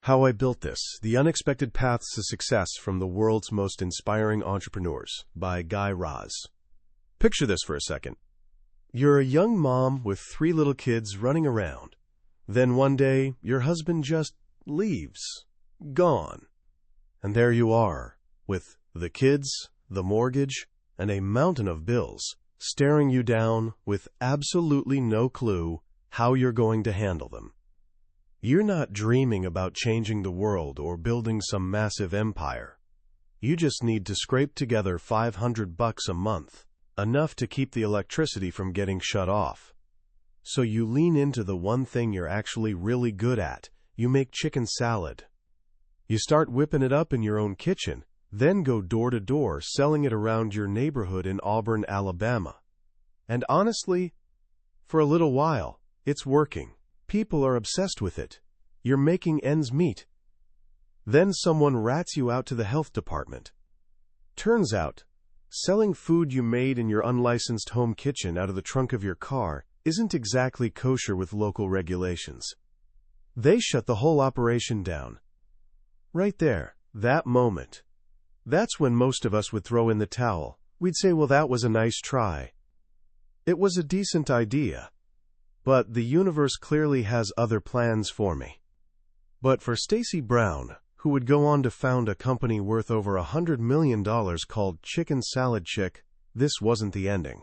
How I Built This, The Unexpected Paths to Success from the World's Most Inspiring Entrepreneurs by Guy Raz. Picture this for a second. You're a young mom with 3 little kids running around. Then one day, your husband just leaves. Gone. And there you are, with the kids, the mortgage, and a mountain of bills, staring you down with absolutely no clue how you're going to handle them. You're not dreaming about changing the world or building some massive empire. You just need to scrape together $500 a month, enough to keep the electricity from getting shut off. So you lean into the one thing you're actually really good at. You make chicken salad. You start whipping it up in your own kitchen, then go door to door selling it around your neighborhood in Auburn, Alabama. And honestly, for a little while, it's working. People are obsessed with it. You're making ends meet. Then someone rats you out to the health department. Turns out, selling food you made in your unlicensed home kitchen out of the trunk of your car isn't exactly kosher with local regulations. They shut the whole operation down. Right there, that moment. That's when most of us would throw in the towel. We'd say, well, that was a nice try. It was a decent idea. But the universe clearly has other plans for me. But for Stacy Brown, who would go on to found a company worth over $100 million called Chicken Salad Chick, this wasn't the ending.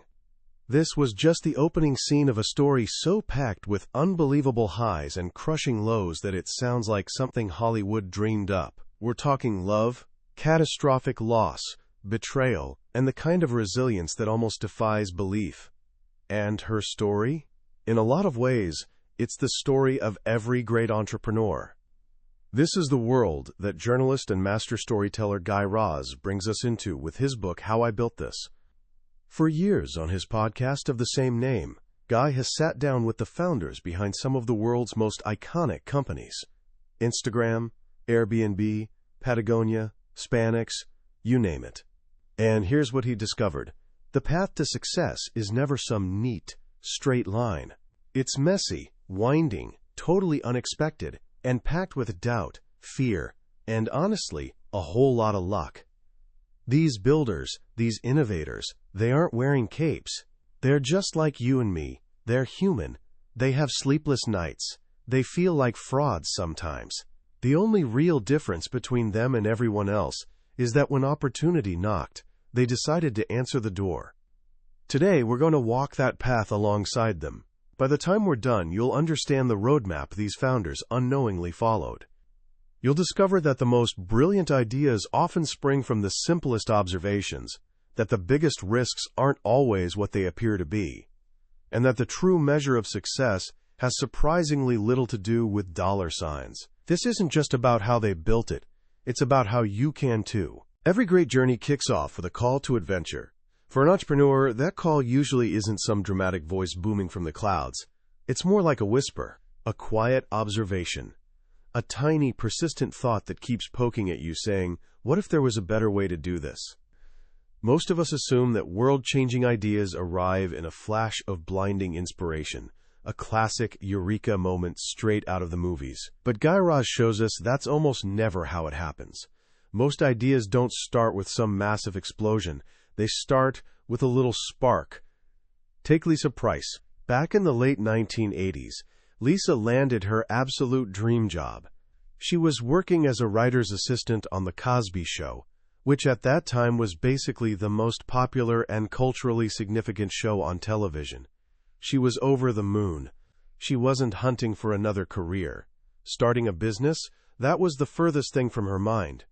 This was just the opening scene of a story so packed with unbelievable highs and crushing lows that it sounds like something Hollywood dreamed up. We're talking love, catastrophic loss, betrayal, and the kind of resilience that almost defies belief. And her story? In a lot of ways, it's the story of every great entrepreneur. This is the world that journalist and master storyteller Guy Raz brings us into with his book, How I Built This. For years on his podcast of the same name, Guy has sat down with the founders behind some of the world's most iconic companies. Instagram, Airbnb, Patagonia, Spanx, you name it. And here's what he discovered. The path to success is never some neat, straight line. It's messy, winding, totally unexpected, and packed with doubt, fear, and honestly, a whole lot of luck. These builders, these innovators, they aren't wearing capes. They're just like you and me. They're human. They have sleepless nights. They feel like frauds sometimes. The only real difference between them and everyone else is that when opportunity knocked, they decided to answer the door. Today, we're going to walk that path alongside them. By the time we're done, you'll understand the roadmap these founders unknowingly followed. You'll discover that the most brilliant ideas often spring from the simplest observations, that the biggest risks aren't always what they appear to be, and that the true measure of success has surprisingly little to do with dollar signs. This isn't just about how they built it, it's about how you can too. Every great journey kicks off with a call to adventure. For an entrepreneur, that call usually isn't some dramatic voice booming from the clouds. It's more like a whisper, a quiet observation, a tiny, persistent thought that keeps poking at you saying, what if there was a better way to do this? Most of us assume that world-changing ideas arrive in a flash of blinding inspiration, a classic eureka moment straight out of the movies. But Guy Raz shows us that's almost never how it happens. Most ideas don't start with some massive explosion. They start with a little spark. Take Lisa Price. Back in the late 1980s, Lisa landed her absolute dream job. She was working as a writer's assistant on The Cosby Show, which at that time was basically the most popular and culturally significant show on television. She was over the moon. She wasn't hunting for another career. Starting a business, that was the furthest thing from her mind.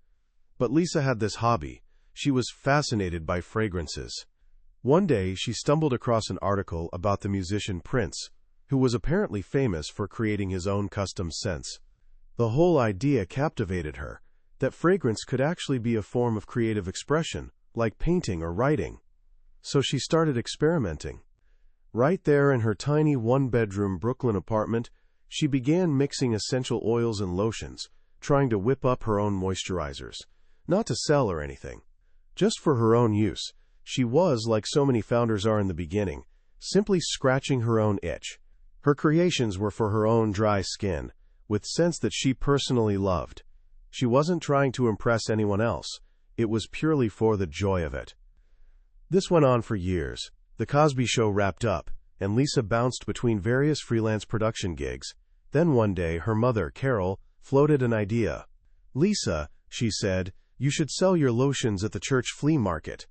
But Lisa had this hobby. She was fascinated by fragrances. One day, she stumbled across an article about the musician Prince, who was apparently famous for creating his own custom scents. The whole idea captivated her, that fragrance could actually be a form of creative expression, like painting or writing. So she started experimenting. Right there in her tiny one-bedroom Brooklyn apartment, she began mixing essential oils and lotions, trying to whip up her own moisturizers. Not to sell or anything. Just for her own use. She was, like so many founders are in the beginning, simply scratching her own itch. Her creations were for her own dry skin, with scents that she personally loved. She wasn't trying to impress anyone else. It was purely for the joy of it. This went on for years. The Cosby Show wrapped up, and Lisa bounced between various freelance production gigs. Then one day, her mother, Carol, floated an idea. "Lisa," she said, "you should sell your lotions at the church flea market."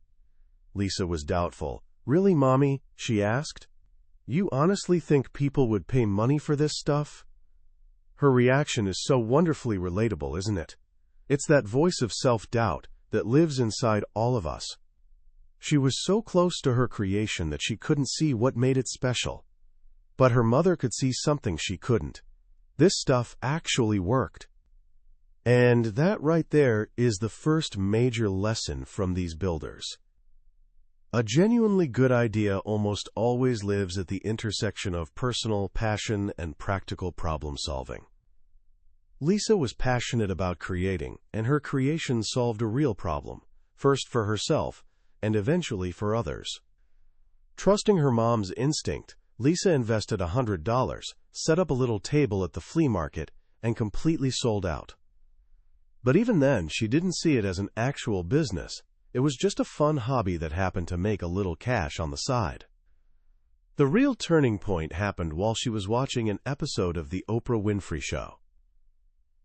Lisa was doubtful. "Really, Mommy?" she asked. "You honestly think people would pay money for this stuff?" Her reaction is so wonderfully relatable, isn't it? It's that voice of self-doubt that lives inside all of us. She was so close to her creation that she couldn't see what made it special. But her mother could see something she couldn't. This stuff actually worked. And that right there is the first major lesson from these builders. A genuinely good idea almost always lives at the intersection of personal passion and practical problem solving. Lisa was passionate about creating, and her creation solved a real problem, first for herself, and eventually for others. Trusting her mom's instinct, Lisa invested $100, set up a little table at the flea market, and completely sold out. But even then, she didn't see it as an actual business. It was just a fun hobby that happened to make a little cash on the side. The real turning point happened while she was watching an episode of The Oprah Winfrey Show.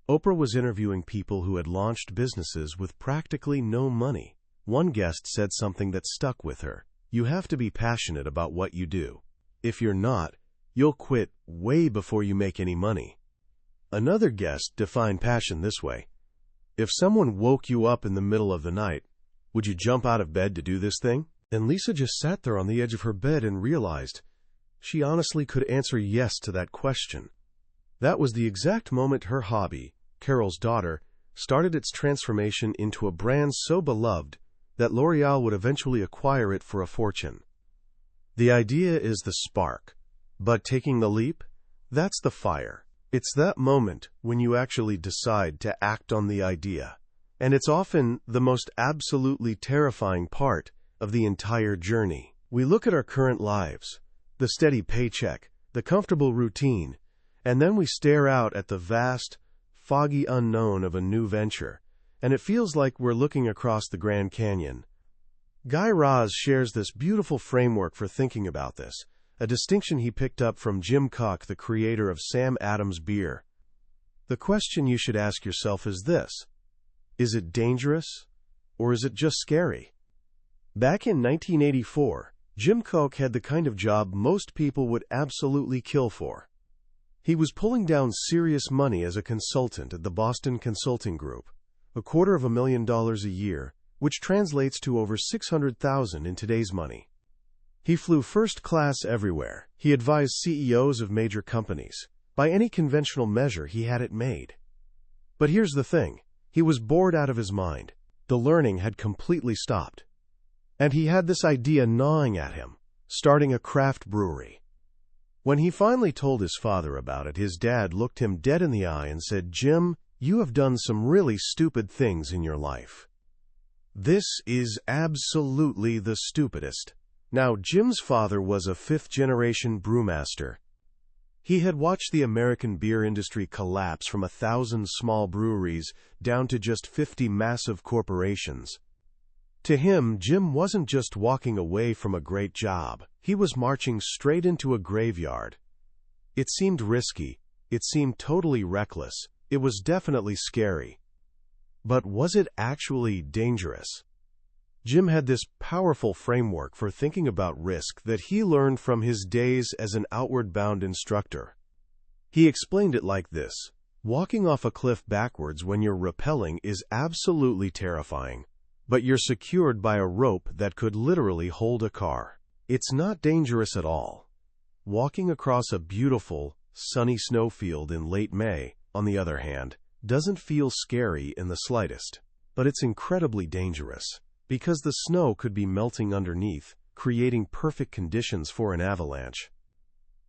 Oprah was interviewing people who had launched businesses with practically no money. One guest said something that stuck with her. "You have to be passionate about what you do. If you're not, you'll quit way before you make any money." Another guest defined passion this way: "If someone woke you up in the middle of the night, would you jump out of bed to do this thing?" And Lisa just sat there on the edge of her bed and realized she honestly could answer yes to that question. That was the exact moment her hobby, Carol's daughter, started its transformation into a brand so beloved that L'Oreal would eventually acquire it for a fortune. The idea is the spark, but taking the leap, that's the fire. It's that moment when you actually decide to act on the idea. And it's often the most absolutely terrifying part of the entire journey. We look at our current lives, the steady paycheck, the comfortable routine, and then we stare out at the vast, foggy unknown of a new venture, and it feels like we're looking across the Grand Canyon. Guy Raz shares this beautiful framework for thinking about this, a distinction he picked up from Jim Koch, the creator of Sam Adams beer. The question you should ask yourself is this: is it dangerous, or is it just scary? Back in 1984, Jim Koch had the kind of job most people would absolutely kill for. He was pulling down serious money as a consultant at the Boston Consulting Group, $250,000 a year, which translates to over $600,000 in today's money. He flew first class everywhere. He advised CEOs of major companies. By any conventional measure, he had it made. But here's the thing. He was bored out of his mind. The learning had completely stopped. And he had this idea gnawing at him, starting a craft brewery. When he finally told his father about it, his dad looked him dead in the eye and said, "Jim, you have done some really stupid things in your life." This is absolutely the stupidest. Now, Jim's father was a fifth-generation brewmaster. He had watched the American beer industry collapse from 1,000 small breweries down to just 50 massive corporations. To him, Jim wasn't just walking away from a great job. He was marching straight into a graveyard. It seemed risky. It seemed totally reckless. It was definitely scary. But was it actually dangerous? Jim had this powerful framework for thinking about risk that he learned from his days as an outward-bound instructor. He explained it like this: walking off a cliff backwards when you're rappelling is absolutely terrifying, but you're secured by a rope that could literally hold a car. It's not dangerous at all. Walking across a beautiful, sunny snowfield in late May, on the other hand, doesn't feel scary in the slightest, but it's incredibly dangerous, because the snow could be melting underneath, creating perfect conditions for an avalanche.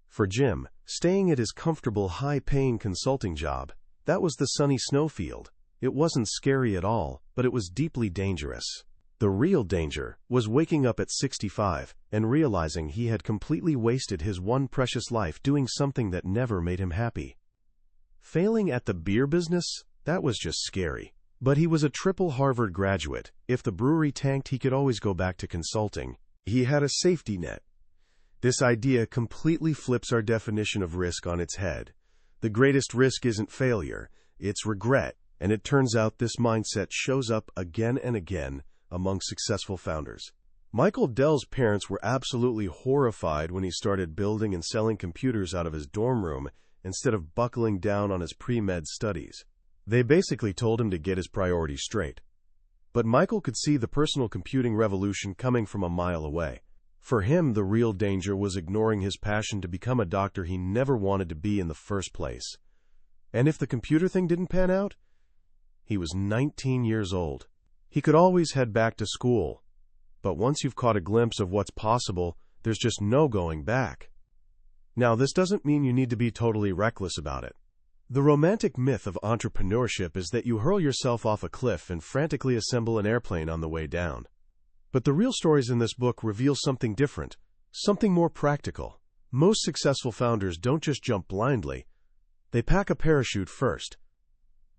For Jim, staying at his comfortable, high-paying consulting job, that was the sunny snowfield. It wasn't scary at all, but it was deeply dangerous. The real danger was waking up at 65 and realizing he had completely wasted his one precious life doing something that never made him happy. Failing at the beer business? That was just scary. But he was a triple Harvard graduate. If the brewery tanked, he could always go back to consulting. He had a safety net. This idea completely flips our definition of risk on its head. The greatest risk isn't failure, it's regret. And it turns out this mindset shows up again and again among successful founders. Michael Dell's parents were absolutely horrified when he started building and selling computers out of his dorm room instead of buckling down on his pre-med studies. They basically told him to get his priorities straight. But Michael could see the personal computing revolution coming from a mile away. For him, the real danger was ignoring his passion to become a doctor he never wanted to be in the first place. And if the computer thing didn't pan out, he was 19 years old. He could always head back to school. But once you've caught a glimpse of what's possible, there's just no going back. Now, this doesn't mean you need to be totally reckless about it. The romantic myth of entrepreneurship is that you hurl yourself off a cliff and frantically assemble an airplane on the way down. But the real stories in this book reveal something different, something more practical. Most successful founders don't just jump blindly. They pack a parachute first.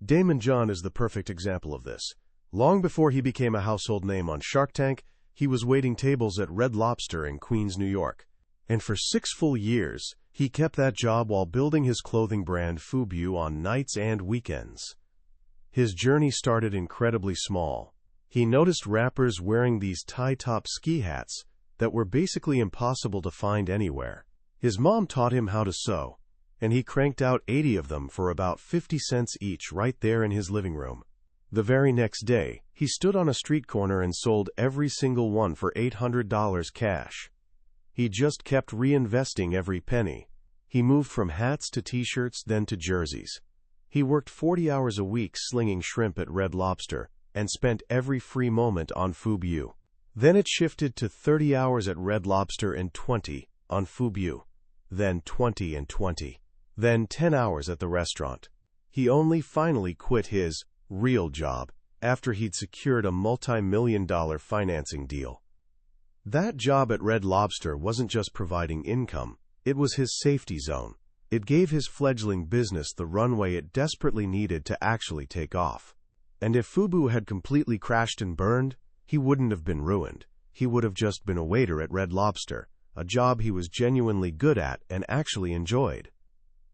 Damon John is the perfect example of this. Long before he became a household name on Shark Tank, he was waiting tables at Red Lobster in Queens, New York. And for 6 full years, he kept that job while building his clothing brand FUBU on nights and weekends. His journey started incredibly small. He noticed rappers wearing these tie-top ski hats that were basically impossible to find anywhere. His mom taught him how to sew, and he cranked out 80 of them for about 50 cents each right there in his living room. The very next day, he stood on a street corner and sold every single one for $800 cash. He just kept reinvesting every penny. He moved from hats to t-shirts, then to jerseys. He worked 40 hours a week slinging shrimp at Red Lobster and spent every free moment on FUBU. Then it shifted to 30 hours at Red Lobster and 20 on FUBU. Then 20 and 20. Then 10 hours at the restaurant. He only finally quit his real job after he'd secured a multi-million-dollar financing deal. That job at Red Lobster wasn't just providing income, it was his safety zone. It gave his fledgling business the runway it desperately needed to actually take off. And if FUBU had completely crashed and burned, he wouldn't have been ruined. He would have just been a waiter at Red Lobster, a job he was genuinely good at and actually enjoyed.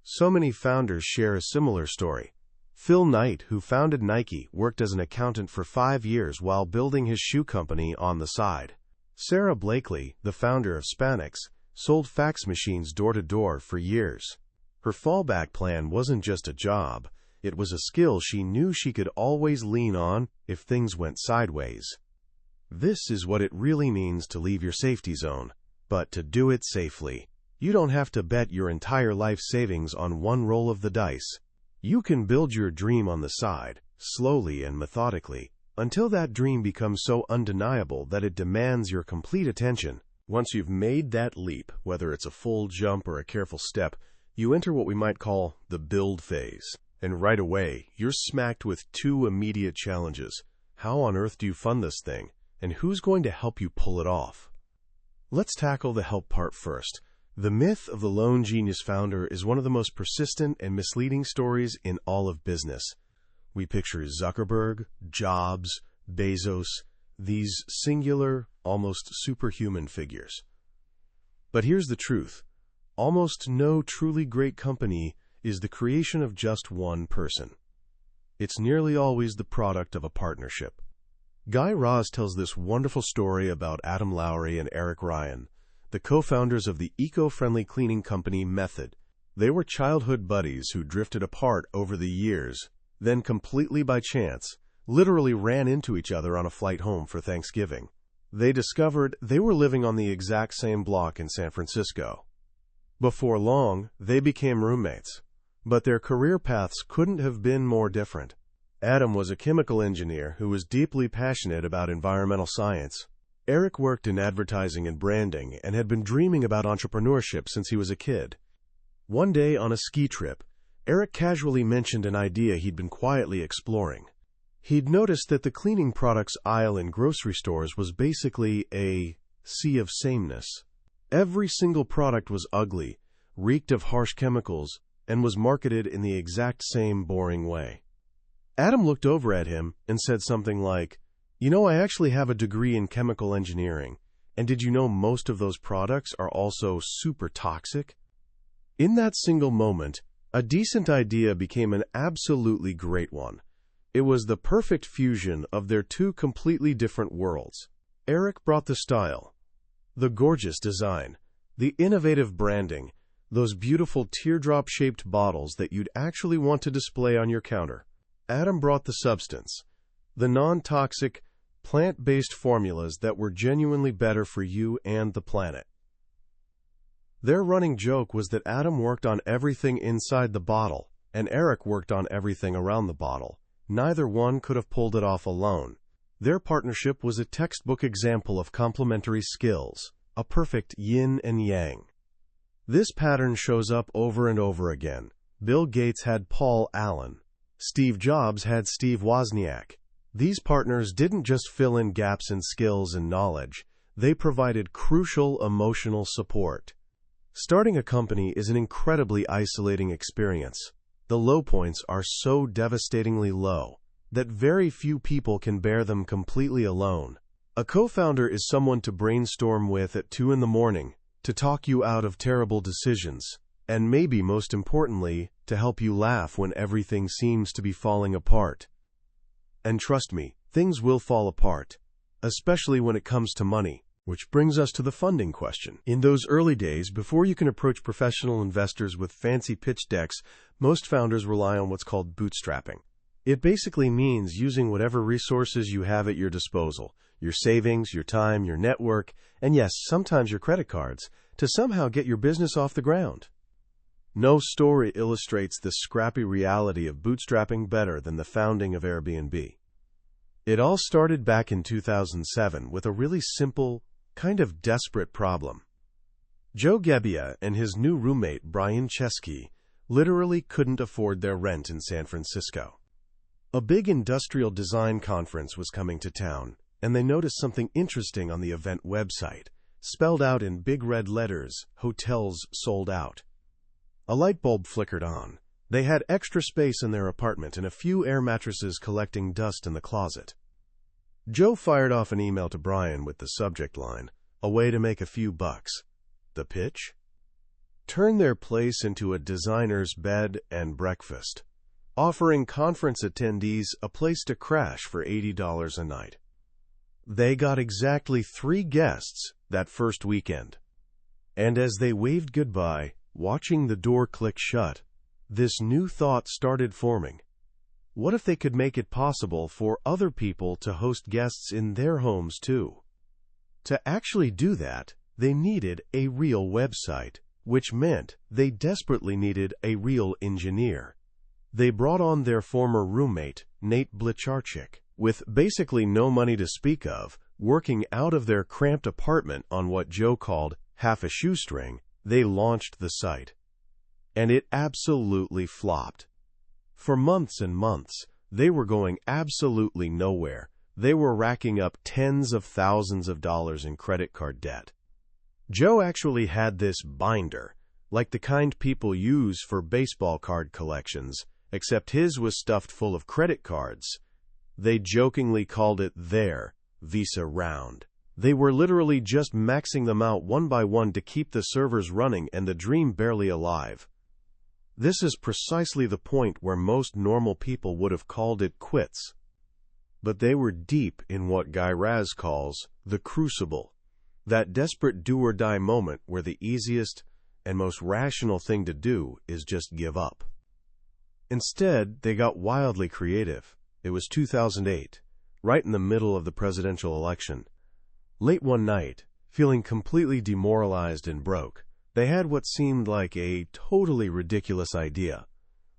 So many founders share a similar story. Phil Knight, who founded Nike, worked as an accountant for 5 years while building his shoe company on the side. Sarah Blakely, the founder of Spanx, sold fax machines door-to-door for years. Her fallback plan wasn't just a job, it was a skill she knew she could always lean on if things went sideways. This is what it really means to leave your safety zone, but to do it safely. You don't have to bet your entire life savings on one roll of the dice. You can build your dream on the side, slowly and methodically, until that dream becomes so undeniable that it demands your complete attention. Once you've made that leap, whether it's a full jump or a careful step, you enter what we might call the build phase. And right away, you're smacked with 2 immediate challenges. How on earth do you fund this thing? And who's going to help you pull it off? Let's tackle the help part first. The myth of the lone genius founder is one of the most persistent and misleading stories in all of business. We picture Zuckerberg, Jobs, Bezos, these singular, almost superhuman figures. But here's the truth. Almost no truly great company is the creation of just one person. It's nearly always the product of a partnership. Guy Raz tells this wonderful story about Adam Lowry and Eric Ryan, the co-founders of the eco-friendly cleaning company Method. They were childhood buddies who drifted apart over the years, then completely by chance, literally ran into each other on a flight home for Thanksgiving. They discovered they were living on the exact same block in San Francisco. Before long, they became roommates, but their career paths couldn't have been more different. Adam was a chemical engineer who was deeply passionate about environmental science. Eric worked in advertising and branding and had been dreaming about entrepreneurship since he was a kid. One day on a ski trip, Eric casually mentioned an idea he'd been quietly exploring. He'd noticed that the cleaning products aisle in grocery stores was basically a sea of sameness. Every single product was ugly, reeked of harsh chemicals, and was marketed in the exact same boring way. Adam looked over at him and said something like, "You know, I actually have a degree in chemical engineering, and did you know most of those products are also super toxic?" In that single moment, a decent idea became an absolutely great one. It was the perfect fusion of their two completely different worlds. Eric brought the style, the gorgeous design, the innovative branding, those beautiful teardrop-shaped bottles that you'd actually want to display on your counter. Adam brought the substance, the non-toxic, plant-based formulas that were genuinely better for you and the planet. Their running joke was that Adam worked on everything inside the bottle, and Eric worked on everything around the bottle. Neither one could have pulled it off alone. Their partnership was a textbook example of complementary skills, a perfect yin and yang. This pattern shows up over and over again. Bill Gates had Paul Allen. Steve Jobs had Steve Wozniak. These partners didn't just fill in gaps in skills and knowledge, they provided crucial emotional support. Starting a company is an incredibly isolating experience. The low points are so devastatingly low that very few people can bear them completely alone. A co-founder is someone to brainstorm with at 2 a.m, to talk you out of terrible decisions, and maybe most importantly, to help you laugh when everything seems to be falling apart. And trust me, things will fall apart, especially when it comes to money. Which brings us to the funding question. In those early days, before you can approach professional investors with fancy pitch decks, most founders rely on what's called bootstrapping. It basically means using whatever resources you have at your disposal, your savings, your time, your network, and yes, sometimes your credit cards, to somehow get your business off the ground. No story illustrates the scrappy reality of bootstrapping better than the founding of Airbnb. It all started back in 2007 with a really simple, kind of desperate problem. Joe Gebbia and his new roommate Brian Chesky literally couldn't afford their rent in San Francisco. A big industrial design conference was coming to town, and they noticed something interesting on the event website. Spelled out in big red letters, "Hotels sold out." A light bulb flickered on. They had extra space in their apartment and a few air mattresses collecting dust in the closet. Joe fired off an email to Brian with the subject line, "A way to make a few bucks." The pitch? Turn their place into a designer's bed and breakfast, offering conference attendees a place to crash for $80 a night. They got exactly 3 guests that first weekend. And as they waved goodbye, watching the door click shut, this new thought started forming. What if they could make it possible for other people to host guests in their homes too? To actually do that, they needed a real website, which meant they desperately needed a real engineer. They brought on their former roommate, Nate Blicharczyk, with basically no money to speak of, working out of their cramped apartment on what Joe called half a shoestring. They launched the site. And it absolutely flopped. For months and months, they were going absolutely nowhere. They were racking up tens of thousands of dollars in credit card debt. Joe actually had this binder, like the kind people use for baseball card collections, except his was stuffed full of credit cards. They jokingly called it their Visa Round. They were literally just maxing them out one by one to keep the servers running and the dream barely alive. This is precisely the point where most normal people would have called it quits. But they were deep in what Guy Raz calls the crucible, that desperate do-or-die moment where the easiest and most rational thing to do is just give up. Instead, they got wildly creative. It was 2008, right in the middle of the presidential election. Late one night, feeling completely demoralized and broke, they had what seemed like a totally ridiculous idea.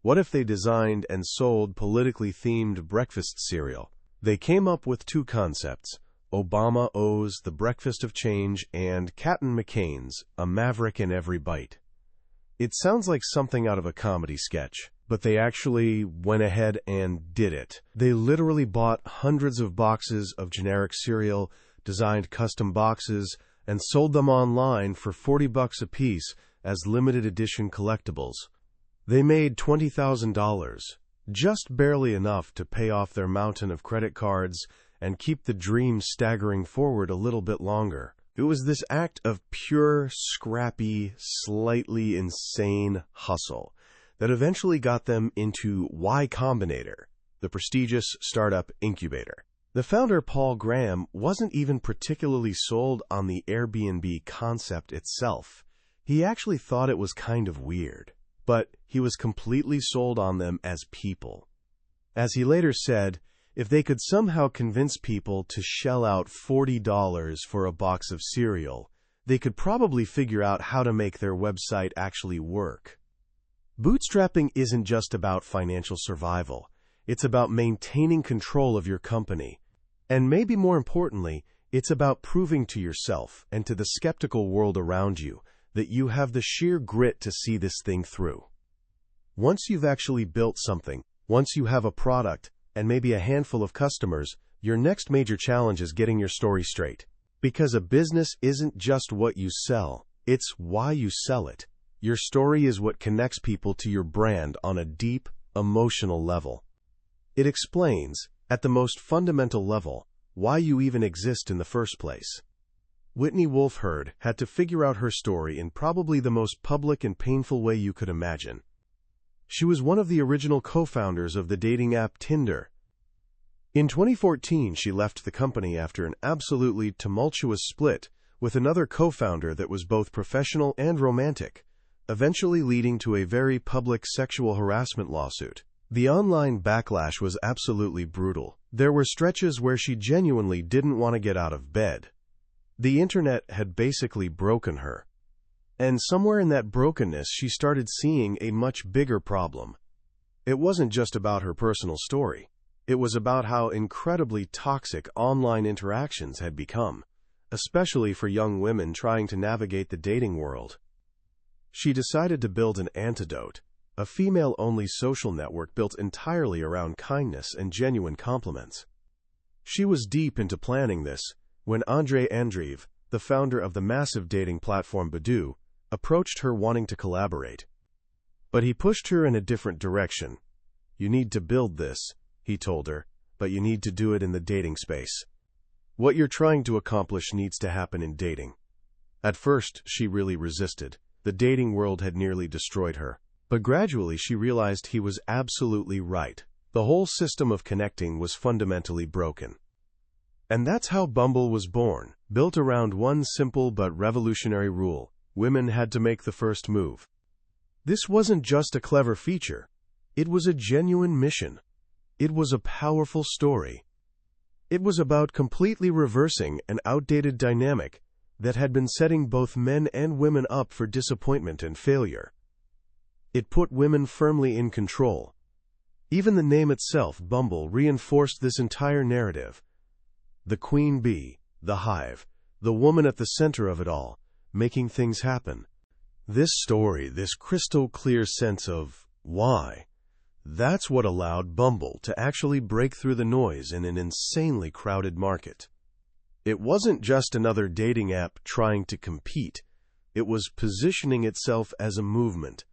What if they designed and sold politically themed breakfast cereal? They came up with 2 concepts: Obama O's The Breakfast of Change and Captain McCain's A Maverick in Every Bite. It sounds like something out of a comedy sketch, but they actually went ahead and did it. They literally bought hundreds of boxes of generic cereal, designed custom boxes, and sold them online for $40 a piece as limited edition collectibles. They made $20,000, just barely enough to pay off their mountain of credit cards and keep the dream staggering forward a little bit longer. It was this act of pure, scrappy, slightly insane hustle that eventually got them into Y Combinator, the prestigious startup incubator. The founder, Paul Graham, wasn't even particularly sold on the Airbnb concept itself. He actually thought it was kind of weird, but he was completely sold on them as people. As he later said, if they could somehow convince people to shell out $40 for a box of cereal, they could probably figure out how to make their website actually work. Bootstrapping isn't just about financial survival. It's about maintaining control of your company. And maybe more importantly, it's about proving to yourself and to the skeptical world around you that you have the sheer grit to see this thing through. Once you've actually built something, once you have a product, and maybe a handful of customers, your next major challenge is getting your story straight. Because a business isn't just what you sell, it's why you sell it. Your story is what connects people to your brand on a deep, emotional level. It explains, at the most fundamental level, why you even exist in the first place. Whitney Wolfe Herd had to figure out her story in probably the most public and painful way you could imagine. She was one of the original co-founders of the dating app Tinder. In 2014, she left the company after an absolutely tumultuous split with another co-founder that was both professional and romantic, eventually leading to a very public sexual harassment lawsuit. The online backlash was absolutely brutal. There were stretches where she genuinely didn't want to get out of bed. The internet had basically broken her. And somewhere in that brokenness, she started seeing a much bigger problem. It wasn't just about her personal story. It was about how incredibly toxic online interactions had become, especially for young women trying to navigate the dating world. She decided to build an antidote, a female-only social network built entirely around kindness and genuine compliments. She was deep into planning this when Andre Andreev, the founder of the massive dating platform Badoo, approached her wanting to collaborate. But he pushed her in a different direction. You need to build this, he told her, but you need to do it in the dating space. What you're trying to accomplish needs to happen in dating. At first, she really resisted. The dating world had nearly destroyed her. But gradually she realized he was absolutely right. The whole system of connecting was fundamentally broken. And that's how Bumble was born, built around one simple but revolutionary rule. Women had to make the first move. This wasn't just a clever feature. It was a genuine mission. It was a powerful story. It was about completely reversing an outdated dynamic that had been setting both men and women up for disappointment and failure. It put women firmly in control. Even the name itself, Bumble, reinforced this entire narrative. The queen bee, the hive, the woman at the center of it all, making things happen. This story, this crystal-clear sense of why, that's what allowed Bumble to actually break through the noise in an insanely crowded market. It wasn't just another dating app trying to compete. It was positioning itself as a movement.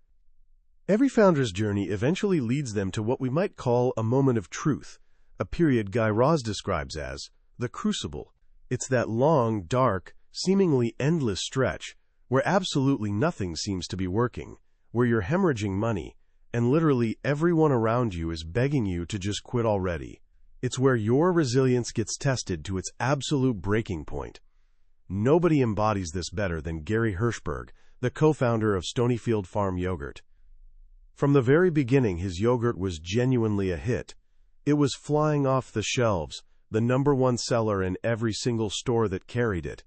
Every founder's journey eventually leads them to what we might call a moment of truth, a period Guy Raz describes as the crucible. It's that long, dark, seemingly endless stretch where absolutely nothing seems to be working, where you're hemorrhaging money, and literally everyone around you is begging you to just quit already. It's where your resilience gets tested to its absolute breaking point. Nobody embodies this better than Gary Hirshberg, the co-founder of Stonyfield Farm Yogurt. From the very beginning, his yogurt was genuinely a hit. It was flying off the shelves, the #1 seller in every single store that carried it.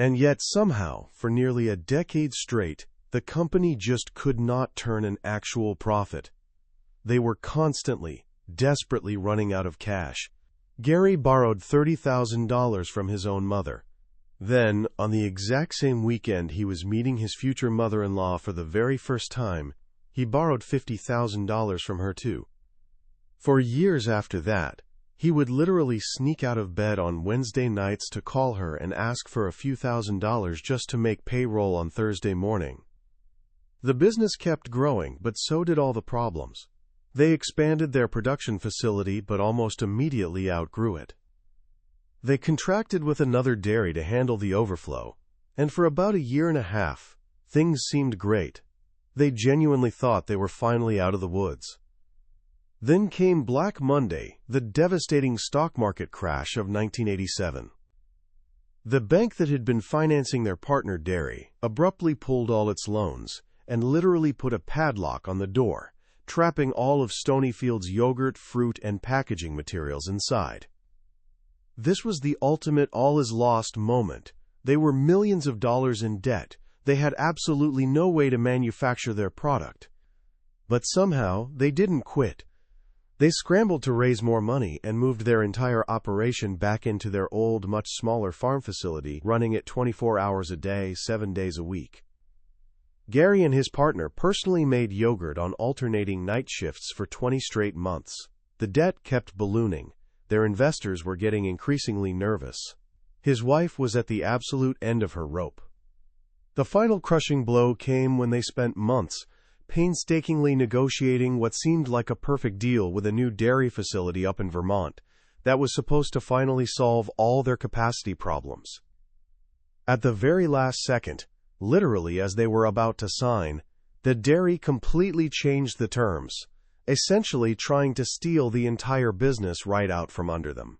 And yet somehow, for nearly a decade straight, the company just could not turn an actual profit. They were constantly, desperately running out of cash. Gary borrowed $30,000 from his own mother. Then, on the exact same weekend he was meeting his future mother-in-law for the very first time, he borrowed $50,000 from her too. For years after that, he would literally sneak out of bed on Wednesday nights to call her and ask for a few $1,000s just to make payroll on Thursday morning. The business kept growing, but so did all the problems. They expanded their production facility, but almost immediately outgrew it. They contracted with another dairy to handle the overflow, and for about a year and a half, things seemed great. They genuinely thought they were finally out of the woods. Then came Black Monday, the devastating stock market crash of 1987. The bank that had been financing their partner dairy abruptly pulled all its loans and literally put a padlock on the door, trapping all of Stonyfield's yogurt, fruit, and packaging materials inside. This was the ultimate all-is-lost moment. They were millions of dollars in debt. They had absolutely no way to manufacture their product. But somehow, they didn't quit. They scrambled to raise more money and moved their entire operation back into their old, much smaller farm facility, running it 24 hours a day, 7 days a week. Gary and his partner personally made yogurt on alternating night shifts for 20 straight months. The debt kept ballooning. Their investors were getting increasingly nervous. His wife was at the absolute end of her rope. The final crushing blow came when they spent months painstakingly negotiating what seemed like a perfect deal with a new dairy facility up in Vermont that was supposed to finally solve all their capacity problems. At the very last second, literally as they were about to sign, the dairy completely changed the terms, essentially trying to steal the entire business right out from under them.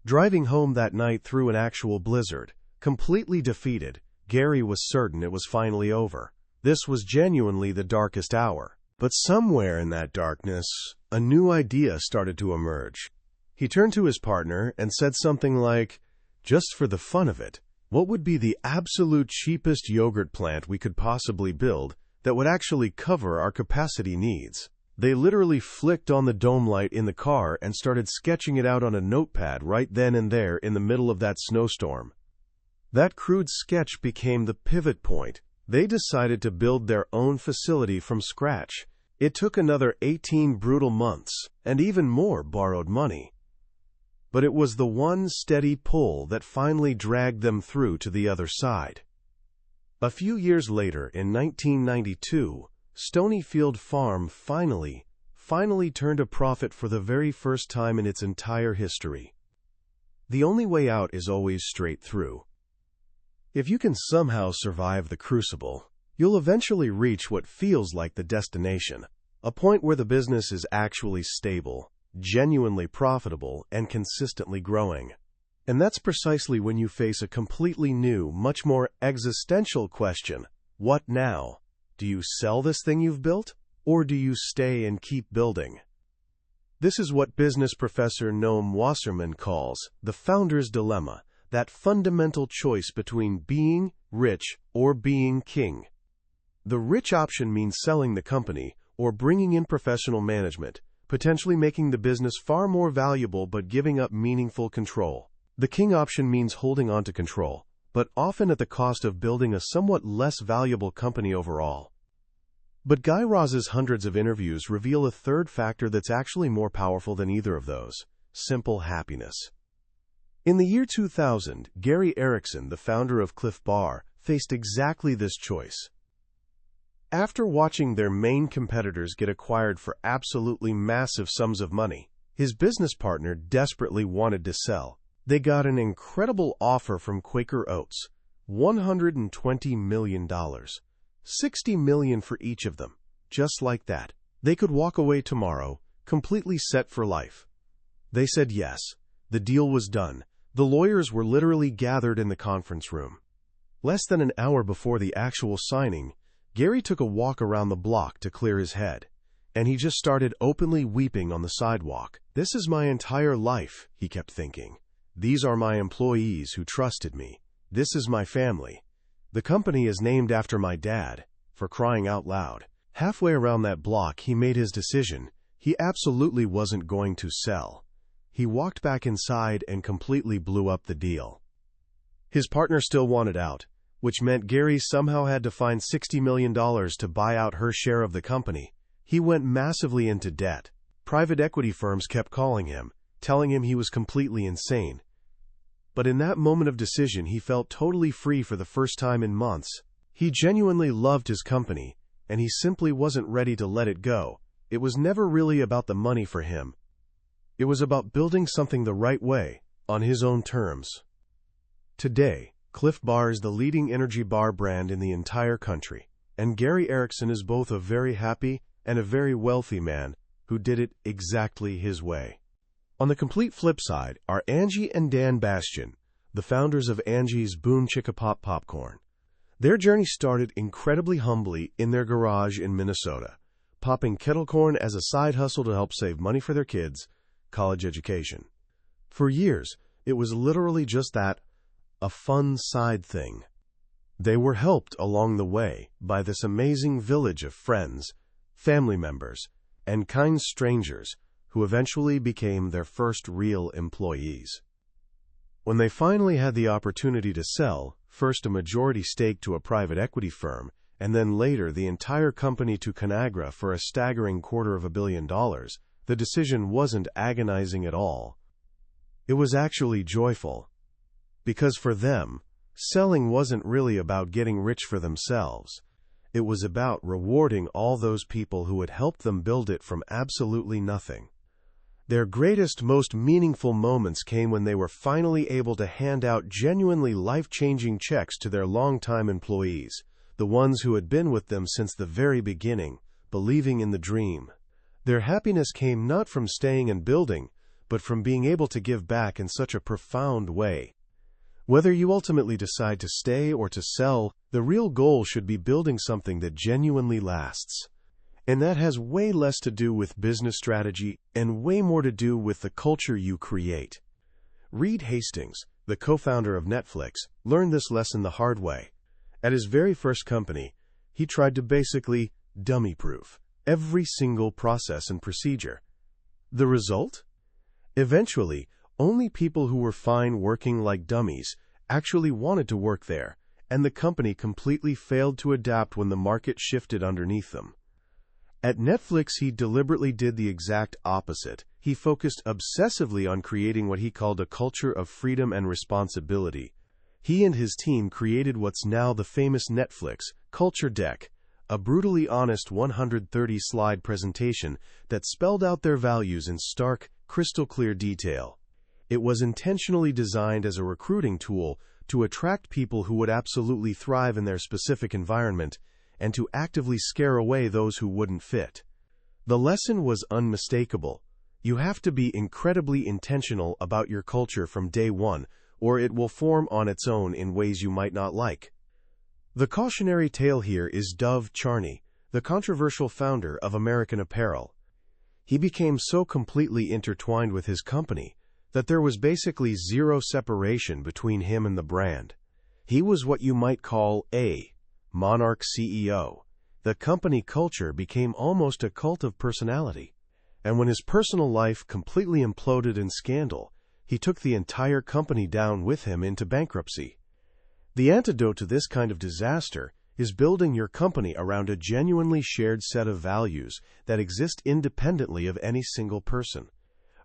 Driving home that night through an actual blizzard, completely defeated, Gary was certain it was finally over. This was genuinely the darkest hour. But somewhere in that darkness, a new idea started to emerge. He turned to his partner and said something like, "Just for the fun of it, what would be the absolute cheapest yogurt plant we could possibly build that would actually cover our capacity needs?" They literally flicked on the dome light in the car and started sketching it out on a notepad right then and there in the middle of that snowstorm. That crude sketch became the pivot point. They decided to build their own facility from scratch. It took another 18 brutal months, and even more borrowed money. But it was the one steady pull that finally dragged them through to the other side. A few years later, in 1992, Stonyfield Farm finally turned a profit for the very first time in its entire history. The only way out is always straight through. If you can somehow survive the crucible, you'll eventually reach what feels like the destination, a point where the business is actually stable, genuinely profitable, and consistently growing. And that's precisely when you face a completely new, much more existential question. What now? Do you sell this thing you've built, or do you stay and keep building? This is what business professor Noam Wasserman calls the founder's dilemma, that fundamental choice between being rich or being king. The rich option means selling the company or bringing in professional management, potentially making the business far more valuable but giving up meaningful control. The king option means holding on to control, but often at the cost of building a somewhat less valuable company overall. But Guy Raz's hundreds of interviews reveal a third factor that's actually more powerful than either of those: simple happiness. In the year 2000, Gary Erickson, the founder of Cliff Bar, faced exactly this choice. After watching their main competitors get acquired for absolutely massive sums of money, his business partner desperately wanted to sell. They got an incredible offer from Quaker Oats, $120 million, $60 million for each of them, just like that. They could walk away tomorrow, completely set for life. They said yes. The deal was done. The lawyers were literally gathered in the conference room. Less than an hour before the actual signing, Gary took a walk around the block to clear his head, and he just started openly weeping on the sidewalk. "This is my entire life," he kept thinking. "These are my employees who trusted me. This is my family. The company is named after my dad, for crying out loud." Halfway around that block, he made his decision. He absolutely wasn't going to sell. He walked back inside and completely blew up the deal. His partner still wanted out, which meant Gary somehow had to find $60 million to buy out her share of the company. He went massively into debt. Private equity firms kept calling him, telling him he was completely insane. But in that moment of decision, he felt totally free for the first time in months. He genuinely loved his company, and he simply wasn't ready to let it go. It was never really about the money for him. It was about building something the right way, on his own terms. Today, Cliff Bar is the leading energy bar brand in the entire country, and Gary Erickson is both a very happy and a very wealthy man who did it exactly his way. On the complete flip side are Angie and Dan Bastian, the founders of Angie's Boom Chicka Pop Popcorn. Their journey started incredibly humbly in their garage in Minnesota, popping kettle corn as a side hustle to help save money for their kids' college education. For years, it was literally just that, a fun side thing. They were helped along the way by this amazing village of friends, family members, and kind strangers who eventually became their first real employees. When they finally had the opportunity to sell, first a majority stake to a private equity firm, and then later the entire company to Conagra for a staggering $250 million, the decision wasn't agonizing at all. It was actually joyful. Because for them, selling wasn't really about getting rich for themselves. It was about rewarding all those people who had helped them build it from absolutely nothing. Their greatest, most meaningful moments came when they were finally able to hand out genuinely life-changing checks to their longtime employees, the ones who had been with them since the very beginning, believing in the dream. Their happiness came not from staying and building, but from being able to give back in such a profound way. Whether you ultimately decide to stay or to sell, the real goal should be building something that genuinely lasts. And that has way less to do with business strategy and way more to do with the culture you create. Reed Hastings, the co-founder of Netflix, learned this lesson the hard way. At his very first company, he tried to basically dummy-proof every single process and procedure. The result? Eventually, only people who were fine working like dummies actually wanted to work there, and the company completely failed to adapt when the market shifted underneath them. At Netflix, he deliberately did the exact opposite. He focused obsessively on creating what he called a culture of freedom and responsibility. He and his team created what's now the famous Netflix Culture Deck, a brutally honest 130-slide presentation that spelled out their values in stark, crystal-clear detail. It was intentionally designed as a recruiting tool to attract people who would absolutely thrive in their specific environment and to actively scare away those who wouldn't fit. The lesson was unmistakable. You have to be incredibly intentional about your culture from day one, or it will form on its own in ways you might not like. The cautionary tale here is Dov Charney, the controversial founder of American Apparel. He became so completely intertwined with his company that there was basically zero separation between him and the brand. He was what you might call a monarch CEO. The company culture became almost a cult of personality. And when his personal life completely imploded in scandal, he took the entire company down with him into bankruptcy. The antidote to this kind of disaster is building your company around a genuinely shared set of values that exist independently of any single person.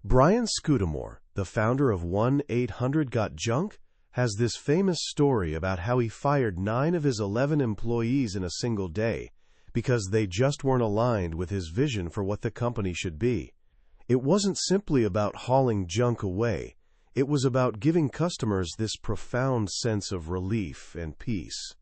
Brian Scudamore, the founder of 1-800-GOT-JUNK, has this famous story about how he fired 9 of his 11 employees in a single day because they just weren't aligned with his vision for what the company should be. It wasn't simply about hauling junk away. It was about giving customers this profound sense of relief and peace.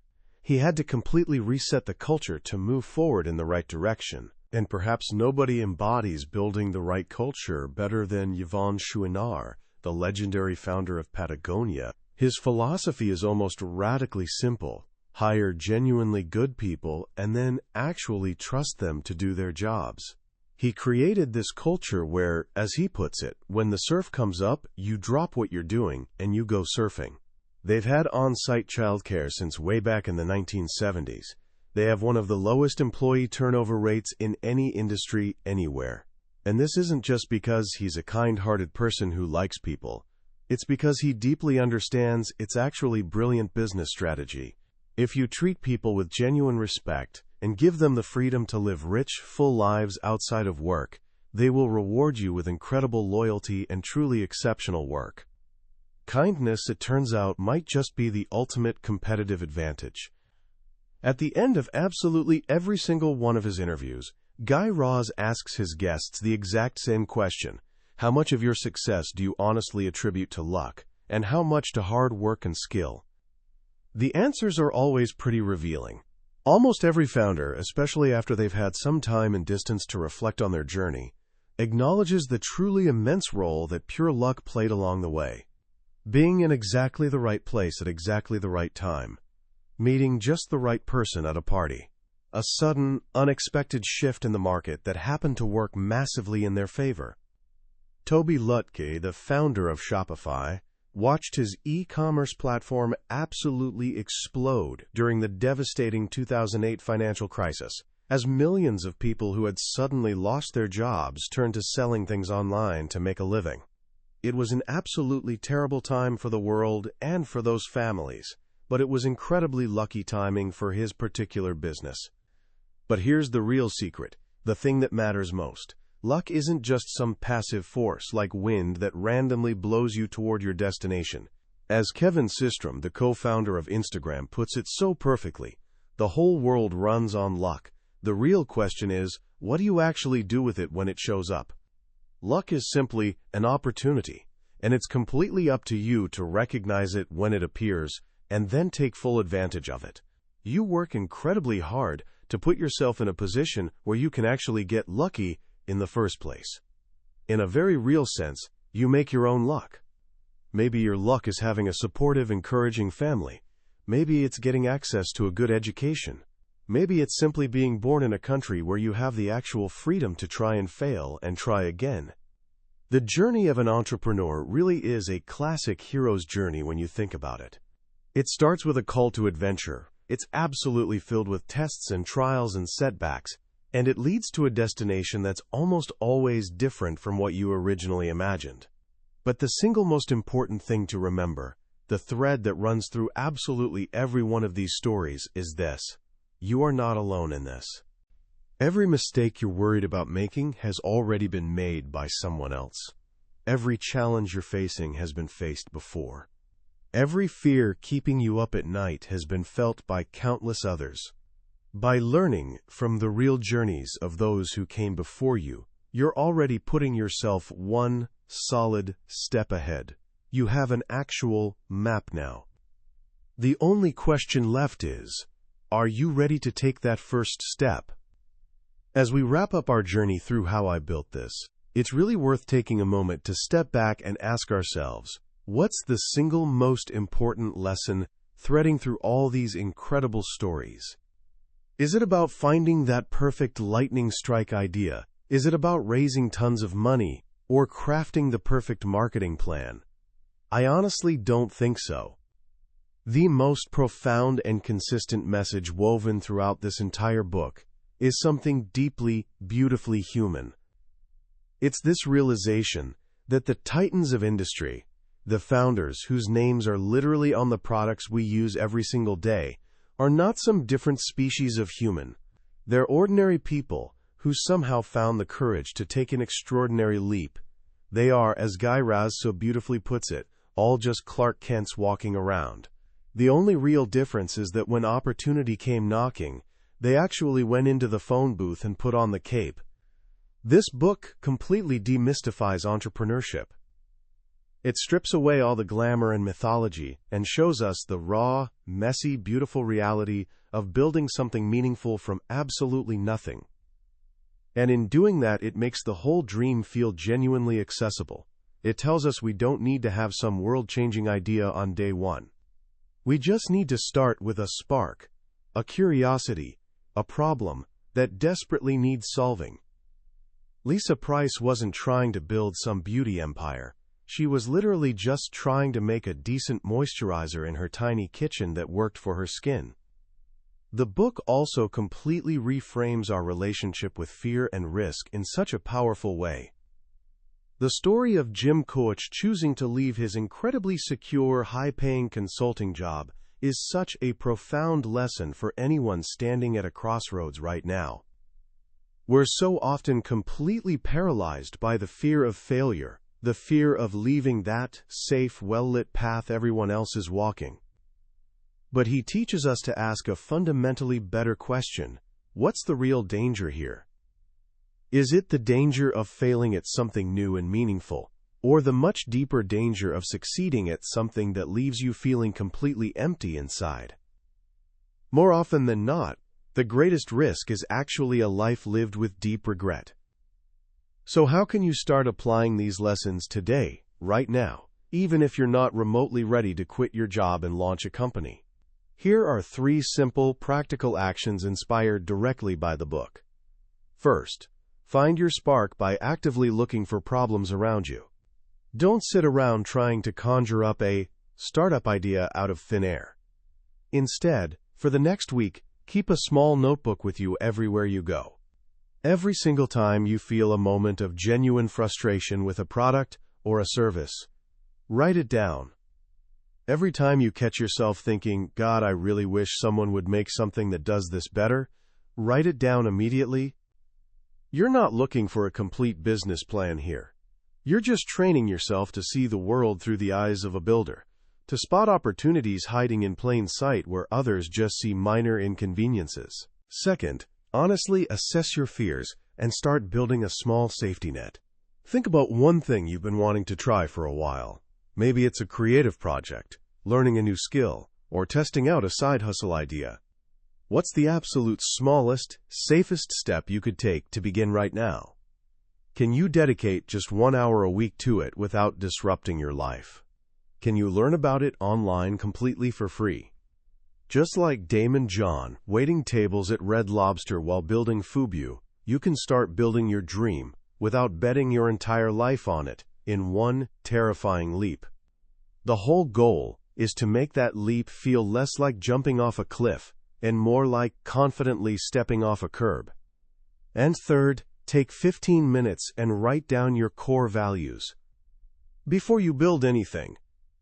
He had to completely reset the culture to move forward in the right direction. And perhaps nobody embodies building the right culture better than Yvon Chouinard, the legendary founder of Patagonia. His philosophy is almost radically simple. Hire genuinely good people and then actually trust them to do their jobs. He created this culture where, as he puts it, when the surf comes up, you drop what you're doing and you go surfing. They've had on-site childcare since way back in the 1970s. They have one of the lowest employee turnover rates in any industry anywhere. And this isn't just because he's a kind-hearted person who likes people. It's because he deeply understands it's actually brilliant business strategy. If you treat people with genuine respect and give them the freedom to live rich, full lives outside of work, they will reward you with incredible loyalty and truly exceptional work. Kindness, it turns out, might just be the ultimate competitive advantage. At the end of absolutely every single one of his interviews, Guy Raz asks his guests the exact same question: how much of your success do you honestly attribute to luck, and how much to hard work and skill? The answers are always pretty revealing. Almost every founder, especially after they've had some time and distance to reflect on their journey, acknowledges the truly immense role that pure luck played along the way. Being in exactly the right place at exactly the right time. Meeting just the right person at a party. A sudden, unexpected shift in the market that happened to work massively in their favor. Toby Lutke, the founder of Shopify, watched his e-commerce platform absolutely explode during the devastating 2008 financial crisis, as millions of people who had suddenly lost their jobs turned to selling things online to make a living. It was an absolutely terrible time for the world and for those families, but it was incredibly lucky timing for his particular business. But here's the real secret, the thing that matters most. Luck isn't just some passive force like wind that randomly blows you toward your destination. As Kevin Systrom, the co-founder of Instagram, puts it so perfectly, the whole world runs on luck. The real question is, what do you actually do with it when it shows up? Luck is simply an opportunity, and it's completely up to you to recognize it when it appears and then take full advantage of it. You work incredibly hard to put yourself in a position where you can actually get lucky in the first place. In a very real sense, you make your own luck. Maybe your luck is having a supportive, encouraging family. Maybe it's getting access to a good education. Maybe it's simply being born in a country where you have the actual freedom to try and fail and try again. The journey of an entrepreneur really is a classic hero's journey when you think about it. It starts with a call to adventure. It's absolutely filled with tests and trials and setbacks, and it leads to a destination that's almost always different from what you originally imagined. But the single most important thing to remember, the thread that runs through absolutely every one of these stories, is this: you are not alone in this. Every mistake you're worried about making has already been made by someone else. Every challenge you're facing has been faced before. Every fear keeping you up at night has been felt by countless others. By learning from the real journeys of those who came before you, you're already putting yourself one solid step ahead. You have an actual map now. The only question left is, are you ready to take that first step? As we wrap up our journey through How I Built This, it's really worth taking a moment to step back and ask ourselves, what's the single most important lesson threading through all these incredible stories? Is it about finding that perfect lightning strike idea? Is it about raising tons of money or crafting the perfect marketing plan? I honestly don't think so. The most profound and consistent message woven throughout this entire book is something deeply, beautifully human. It's this realization that the titans of industry, the founders whose names are literally on the products we use every single day, are not some different species of human. They're ordinary people who somehow found the courage to take an extraordinary leap. They are, as Guy Raz so beautifully puts it, all just Clark Kents walking around. The only real difference is that when opportunity came knocking, they actually went into the phone booth and put on the cape. This book completely demystifies entrepreneurship. It strips away all the glamour and mythology and shows us the raw, messy, beautiful reality of building something meaningful from absolutely nothing. And in doing that, it makes the whole dream feel genuinely accessible. It tells us we don't need to have some world-changing idea on day one. We just need to start with a spark, a curiosity, a problem that desperately needs solving. Lisa Price wasn't trying to build some beauty empire. She was literally just trying to make a decent moisturizer in her tiny kitchen that worked for her skin. The book also completely reframes our relationship with fear and risk in such a powerful way. The story of Jim Koch choosing to leave his incredibly secure, high-paying consulting job is such a profound lesson for anyone standing at a crossroads right now. We're so often completely paralyzed by the fear of failure, the fear of leaving that safe, well-lit path everyone else is walking. But he teaches us to ask a fundamentally better question. What's the real danger here? Is it the danger of failing at something new and meaningful, or the much deeper danger of succeeding at something that leaves you feeling completely empty inside? More often than not, the greatest risk is actually a life lived with deep regret. So how can you start applying these lessons today, right now, even if you're not remotely ready to quit your job and launch a company? Here are 3 simple, practical actions inspired directly by the book. First, find your spark by actively looking for problems around you. Don't sit around trying to conjure up a startup idea out of thin air. Instead, for the next week, keep a small notebook with you everywhere you go. Every single time you feel a moment of genuine frustration with a product or a service, write it down. Every time you catch yourself thinking, God, I really wish someone would make something that does this better, write it down immediately. You're not looking for a complete business plan here. You're just training yourself to see the world through the eyes of a builder, to spot opportunities hiding in plain sight where others just see minor inconveniences. Second, honestly assess your fears and start building a small safety net. Think about one thing you've been wanting to try for a while. Maybe it's a creative project, learning a new skill, or testing out a side hustle idea. What's the absolute smallest, safest step you could take to begin right now? Can you dedicate just 1 hour a week to it without disrupting your life? Can you learn about it online completely for free? Just like Damon John waiting tables at Red Lobster while building Fubu, you can start building your dream without betting your entire life on it in one terrifying leap. The whole goal is to make that leap feel less like jumping off a cliff and more like confidently stepping off a curb. And third, take 15 minutes and write down your core values. Before you build anything,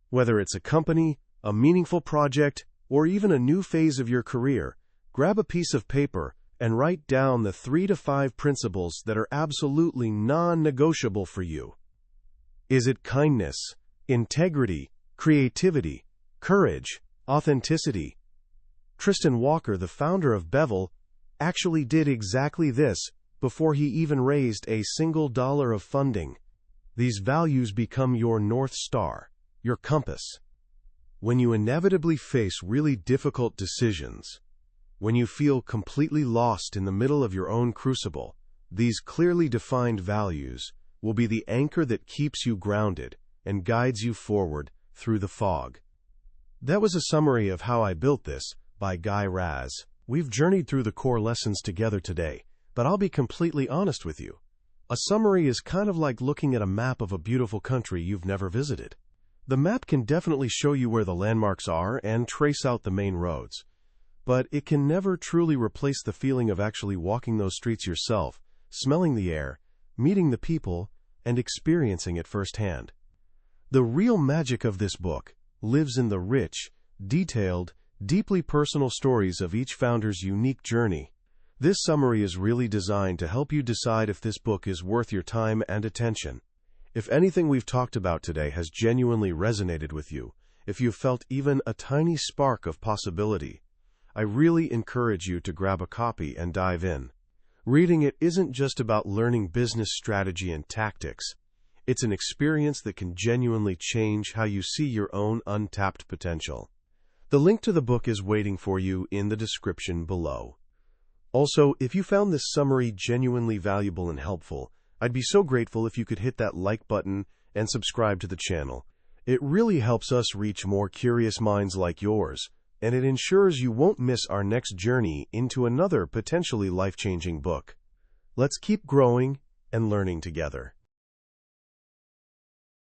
whether it's a company, a meaningful project, or even a new phase of your career, grab a piece of paper and write down the 3 to 5 principles that are absolutely non-negotiable for you. Is it kindness, integrity, creativity, courage, authenticity? Tristan Walker, the founder of Bevel, actually did exactly this before he even raised a single dollar of funding. These values become your North Star, your compass. When you inevitably face really difficult decisions, when you feel completely lost in the middle of your own crucible, these clearly defined values will be the anchor that keeps you grounded and guides you forward through the fog. That was a summary of How I Built This by Guy Raz. We've journeyed through the core lessons together today, but I'll be completely honest with you. A summary is kind of like looking at a map of a beautiful country you've never visited. The map can definitely show you where the landmarks are and trace out the main roads, but it can never truly replace the feeling of actually walking those streets yourself, smelling the air, meeting the people, and experiencing it firsthand. The real magic of this book lives in the rich, detailed, deeply personal stories of each founder's unique journey. This summary is really designed to help you decide if this book is worth your time and attention. If anything we've talked about today has genuinely resonated with you, if you've felt even a tiny spark of possibility, I really encourage you to grab a copy and dive in. Reading it isn't just about learning business strategy and tactics. It's an experience that can genuinely change how you see your own untapped potential. The link to the book is waiting for you in the description below. Also, if you found this summary genuinely valuable and helpful, I'd be so grateful if you could hit that like button and subscribe to the channel. It really helps us reach more curious minds like yours, and it ensures you won't miss our next journey into another potentially life-changing book. Let's keep growing and learning together.